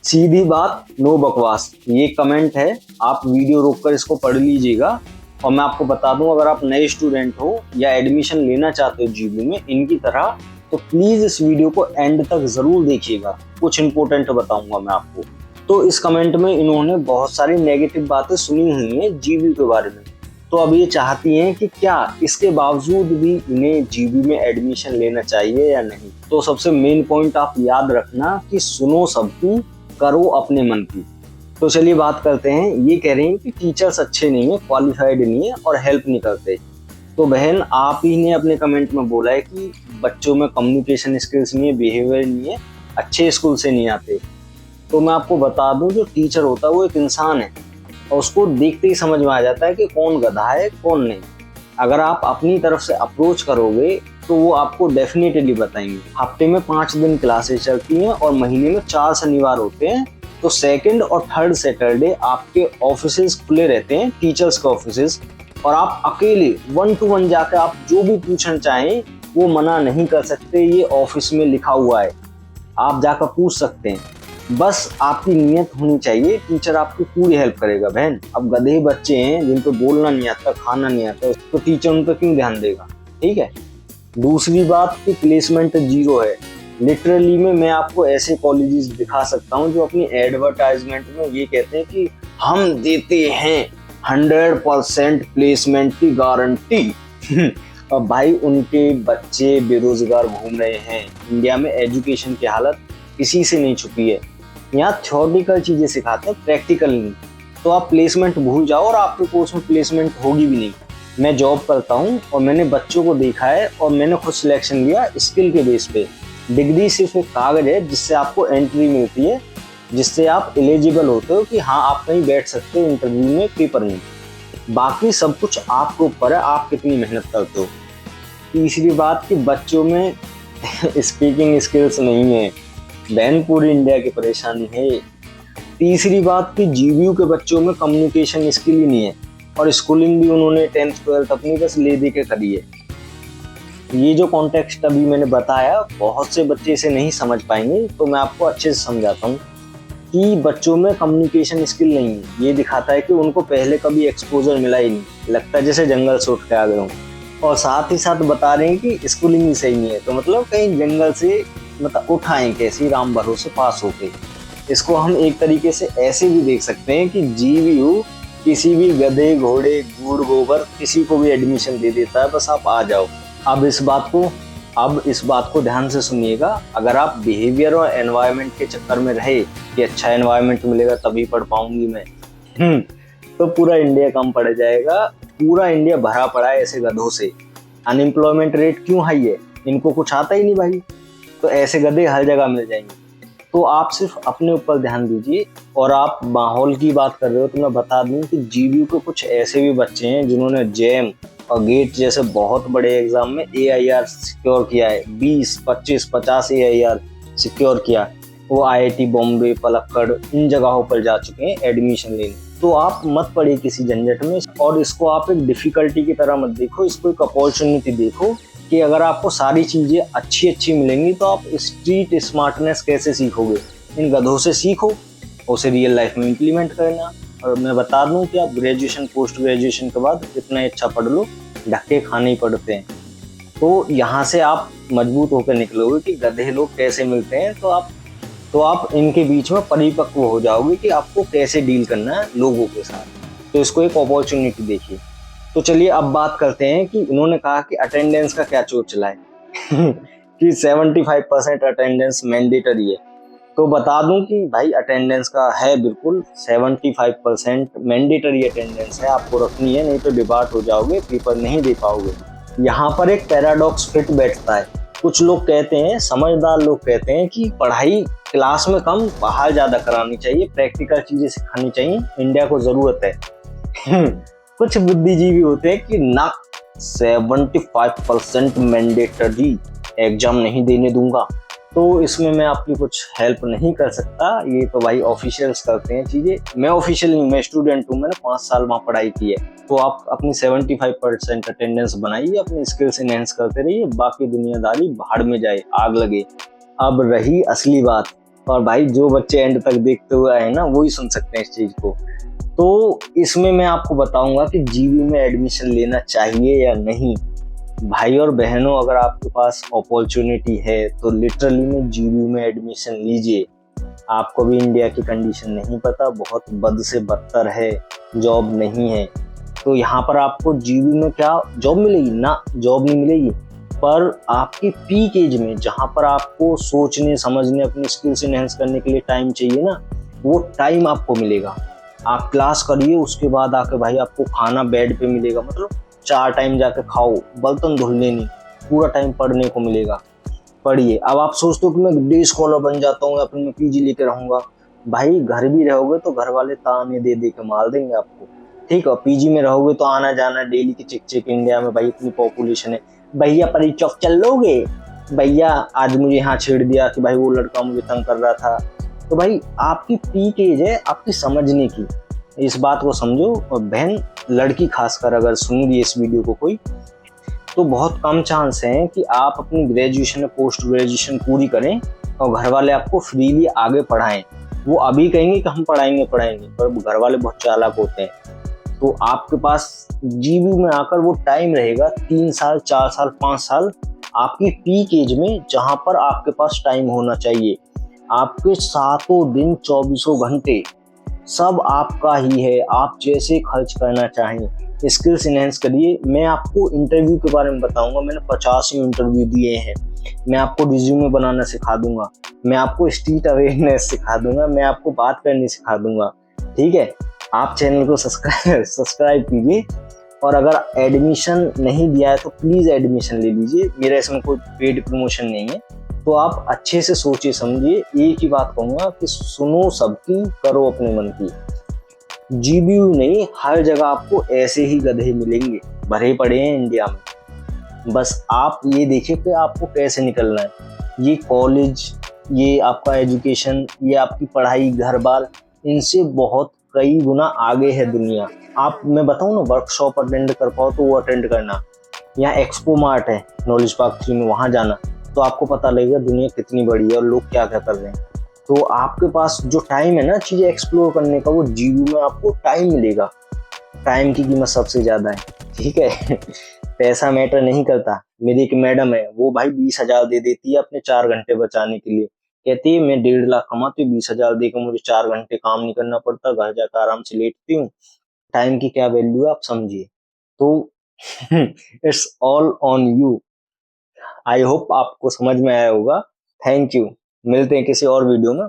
सीधी बात, नो बकवास, ये कमेंट है। आप वीडियो रोककर इसको पढ़ लीजिएगा। और मैं आपको बता दूं, अगर आप नए स्टूडेंट हो या एडमिशन लेना चाहते हो जीबीयू में इनकी तरह, तो प्लीज इस वीडियो को एंड तक जरूर देखिएगा। कुछ इंपॉर्टेंट बताऊंगा मैं आपको। तो इस कमेंट में इन्होंने बहुत सारी नेगेटिव बातें सुनी हुई हैं जीबीयू के बारे में। तो अब ये चाहती हैं कि क्या इसके बावजूद भी इन्हें जीबीयू में एडमिशन लेना चाहिए या नहीं। तो सबसे मेन पॉइंट आप याद रखना कि सुनो सबकी, करो अपने मन की। तो चलिए बात करते हैं। ये कह रहे हैं कि टीचर्स अच्छे नहीं है, क्वालिफाइड नहीं है और हेल्प नहीं करते। तो बहन, आप ही ने अपने कमेंट में बोला है कि बच्चों में कम्युनिकेशन स्किल्स नहीं है, बिहेवियर नहीं है, अच्छे स्कूल से नहीं आते। तो मैं आपको बता दूं, जो टीचर होता है वो एक इंसान है और उसको देखते ही समझ में आ जाता है कि कौन गधा है कौन नहीं। अगर आप अपनी तरफ से अप्रोच करोगे तो वो आपको डेफिनेटली बताएंगे। हफ्ते में 5 दिन क्लासेस चलती हैं और महीने में 4 शनिवार होते हैं। तो सेकंड और थर्ड सैटरडे आपके ऑफिसेज खुले रहते हैं, टीचर्स के ऑफिसेज, और आप अकेले 1 to 1 जाकर आप जो भी पूछना चाहें वो मना नहीं कर सकते। ये ऑफिस में लिखा हुआ है, आप जाकर पूछ सकते हैं। बस आपकी नीयत होनी चाहिए, टीचर आपकी पूरी हेल्प करेगा बहन। अब गधे बच्चे हैं जिनको बोलना नहीं आता, खाना नहीं आता, तो टीचर उन पर क्यों ध्यान देगा। ठीक है। दूसरी बात कि प्लेसमेंट 0 है। लिटरली में मैं आपको ऐसे कॉलेजेस दिखा सकता हूँ जो अपनी एडवर्टाइजमेंट में ये कहते हैं कि हम देते हैं 100% प्लेसमेंट की गारंटी। और भाई उनके बच्चे बेरोजगार घूम रहे हैं। इंडिया में एजुकेशन की हालत किसी से नहीं छुपी है। यहाँ थ्योरेटिकल चीजें सिखाते हैं, प्रैक्टिकल नहीं। तो आप प्लेसमेंट भूल जाओ और आपके कोर्स में प्लेसमेंट होगी भी नहीं। मैं जॉब करता हूँ और मैंने बच्चों को देखा है और मैंने खुद सिलेक्शन लिया स्किल के बेस पे। डिग्री सिर्फ एक कागज है जिससे आपको एंट्री मिलती है, जिससे आप एलिजिबल होते हो कि हाँ आप कहीं बैठ सकते हो इंटरव्यू में, पेपर में। बाकी सब कुछ आपके ऊपर है, आप कितनी मेहनत करते हो। तीसरी बात कि बच्चों में स्पीकिंग स्किल्स नहीं है। बहन, पूरी इंडिया की परेशानी है। तीसरी बात कि जीबीयू के बच्चों में कम्युनिकेशन स्किल ही नहीं है और स्कूलिंग भी उन्होंने 10th 12th अपनी बस ले दे के करी है। ये जो कॉन्टेक्स्ट अभी मैंने बताया, बहुत से बच्चे इसे नहीं समझ पाएंगे, तो मैं आपको अच्छे से समझाता हूँ कि बच्चों में कम्युनिकेशन स्किल नहीं है। ये दिखाता है कि उनको पहले कभी एक्सपोजर मिला ही नहीं, लगता है जैसे जंगल से उठ के आ गए हों। और साथ ही साथ बता रहे हैं कि स्कूलिंग भी सही नहीं है, तो मतलब कहीं जंगल से उठाएं कैसी राम भरोसे पास होके। इसको हम एक तरीके से ऐसे भी देख सकते हैं कि जीबीयू किसी भी गधे घोड़े गूड़ गोबर किसी को भी एडमिशन दे देता है, बस आप आ जाओ। अब इस बात को ध्यान से सुनिएगा। अगर आप बिहेवियर और एनवायरनमेंट के चक्कर में रहे कि अच्छा एनवायरनमेंट मिलेगा तभी पढ़ पाऊंगी मैं, तो पूरा इंडिया कम पड़ जाएगा। पूरा इंडिया भरा पड़ा है ऐसे गधों से। अनएम्प्लॉयमेंट रेट क्यों हाई है? इनको कुछ आता ही नहीं भाई, तो ऐसे गधे हर जगह मिल जाएंगे। तो आप सिर्फ अपने ऊपर ध्यान दीजिए। और आप माहौल की बात कर रहे हो, तो मैं बता दूं कि जीबीयू के कुछ ऐसे भी बच्चे हैं जिन्होंने जेम और गेट जैसे बहुत बड़े एग्जाम में AIR सिक्योर किया है। 20, 25, 50 AIR सिक्योर किया। वो IIT बॉम्बे, पलक्कड़, इन जगहों पर जा चुके हैं एडमिशन लेने। तो आप मत पड़िए किसी झंझट में, और इसको आप एक डिफिकल्टी की तरह मत देखो, इसको एक अपॉर्चुनिटी देखो कि अगर आपको सारी चीजें अच्छी मिलेंगी तो आप स्ट्रीट स्मार्टनेस कैसे सीखोगे। इन गधों से सीखो, उसे रियल लाइफ में इम्प्लीमेंट करना। और मैं बता दूं कि आप ग्रेजुएशन पोस्ट ग्रेजुएशन के बाद इतना अच्छा पढ़ लो, धक्के खाने ही पड़ते हैं। तो यहाँ से आप मजबूत होकर निकलोगे कि गधे लोग कैसे मिलते हैं। तो आप इनके बीच में परिपक्व हो जाओगे कि आपको कैसे डील करना है लोगों के साथ। तो इसको एक अपॉर्चुनिटी देखिए। तो चलिए अब बात करते हैं कि इन्होंने कहा कि अटेंडेंस का क्या चोट चला है कि 75% अटेंडेंस मैंडेटरी है। तो बता दूं कि भाई अटेंडेंस का है, बिल्कुल 75% मैंडेटरी अटेंडेंस है, आपको रखनी है, नहीं तो डिपार्ट हो जाओगे, पेपर नहीं दे पाओगे। यहाँ पर एक पैराडॉक्स फिट बैठता है। कुछ लोग कहते हैं, समझदार लोग कहते हैं कि पढ़ाई क्लास में कम, बाहर ज्यादा करानी चाहिए, प्रैक्टिकल चीजें सिखानी चाहिए, इंडिया को जरूरत है। कुछ बुद्धिजीवी होते हैं कि ना 75% मैंडेटरी एग्जाम नहीं देने दूंगा। तो इसमें मैं आपकी कुछ हेल्प नहीं कर सकता, ये तो भाई ऑफिशियल्स करते हैं चीजें। मैं ऑफिशियल नहीं, मैं स्टूडेंट हूँ, मैंने 5 साल वहाँ पढ़ाई की है। तो आप अपनी 75% अटेंडेंस बनाइए, अपनी स्किल्स एनहेंस करते रहिए, बाकी दुनियादारी भाड़ में जाए, आग लगे। अब रही असली बात और भाई जो बच्चे एंड तक देखते हुए आए ना वही सुन सकते हैं इस चीज को। तो इसमें मैं आपको बताऊंगा कि जीबी में एडमिशन लेना चाहिए या नहीं। भाई और बहनों, अगर आपके पास अपॉर्चुनिटी है तो लिटरली में जीबी में एडमिशन लीजिए। आपको भी इंडिया की कंडीशन नहीं पता, बहुत बद से बदतर है, जॉब नहीं है। तो यहाँ पर आपको जीबी में क्या जॉब मिलेगी ना, जॉब नहीं मिलेगी। पर आपकी पीक एज में जहाँ पर आपको सोचने समझने अपनी स्किल्स इनहेंस करने के लिए टाइम चाहिए ना, वो टाइम आपको मिलेगा। आप क्लास करिए, उसके बाद आके भाई आपको खाना बेड पे मिलेगा, मतलब 4 टाइम जाके खाओ, बर्तन धुलने नहीं, पूरा टाइम पढ़ने को मिलेगा। पढ़िए। अब आप सोचते हो कि मैं डे स्कॉलर बन जाता हूँ या फिर मैं पीजी लेके रहूंगा। भाई घर भी रहोगे तो घर वाले ताने दे दे के मार देंगे आपको। ठीक है, पीजी में रहोगे तो आना जाना डेली की चिक चिक, इंडिया में भाई इतनी पॉपुलेशन है। भैया परी चौक चल लोगे, भैया आज मुझे यहाँ छेड़ दिया कि भाई वो लड़का मुझे तंग कर रहा था। तो भाई आपकी पीक एज है आपकी समझने की, इस बात को समझो। और बहन लड़की खासकर अगर सुन रही है इस वीडियो को कोई, तो बहुत कम चांस है कि आप अपनी ग्रेजुएशन या पोस्ट ग्रेजुएशन पूरी करें और घर वाले आपको फ्रीली आगे पढ़ाएं। वो अभी कहेंगे कि हम पढ़ाएंगे पढ़ाएंगे, पर घर वाले बहुत चालाक होते हैं। तो आपके पास जीबी में आकर वो टाइम रहेगा 3 साल 4 साल 5 साल आपकी पीक एज में, जहां पर आपके पास टाइम होना चाहिए। आपके सातों दिन 24 घंटे सब आपका ही है, आप जैसे खर्च करना चाहें। स्किल्स इनहेंस करिए। मैं आपको इंटरव्यू के बारे में बताऊंगा, मैंने 50 इंटरव्यू दिए हैं। मैं आपको रिज्यूमे बनाना सिखा दूंगा, मैं आपको स्ट्रीट अवेयरनेस सिखा दूंगा, मैं आपको बात करनी सिखा दूंगा। ठीक है, आप चैनल को सब्सक्राइब कीजिए। और अगर एडमिशन नहीं दिया है तो प्लीज़ एडमिशन ले लीजिए, मेरा इसमें कोई पेड प्रमोशन नहीं है। तो आप अच्छे से सोचिए समझिए। एक ही बात कहूँगा कि सुनो सबकी, करो अपने मन की। जीबीयू नहीं, हर जगह आपको ऐसे ही गधे मिलेंगे, भरे पड़े हैं इंडिया में। बस आप ये देखिए कि आपको कैसे निकलना है। ये कॉलेज, ये आपका एजुकेशन, ये आपकी पढ़ाई, घर बार, इनसे बहुत कई गुना आगे है दुनिया। आप, मैं बताऊँ ना, वर्कशॉप अटेंड कर पाओ तो वो अटेंड करना। यहाँ एक्सपो मार्ट है नॉलेज पार्क 3 में, वहाँ जाना, तो आपको पता लगेगा दुनिया कितनी बड़ी है और लोग क्या क्या कर रहे हैं। तो आपके पास जो टाइम है ना चीज़ें एक्सप्लोर करने का, वो जीबी में आपको टाइम मिलेगा। टाइम की कीमत सबसे ज़्यादा है। ठीक है पैसा मैटर नहीं करता। मेरी एक मैडम है, वो भाई 20,000 दे देती है अपने 4 घंटे बचाने के लिए। कहती है मैं 1.5 लाख कमाती हूँ, 20,000 देकर मुझे 4 घंटे काम नहीं करना पड़ता, घर जाकर आराम से लेटती हूँ। टाइम की क्या वैल्यू है आप समझिए। तो it's all on you. I hope आपको समझ में आया होगा। Thank you. मिलते हैं किसी और वीडियो में।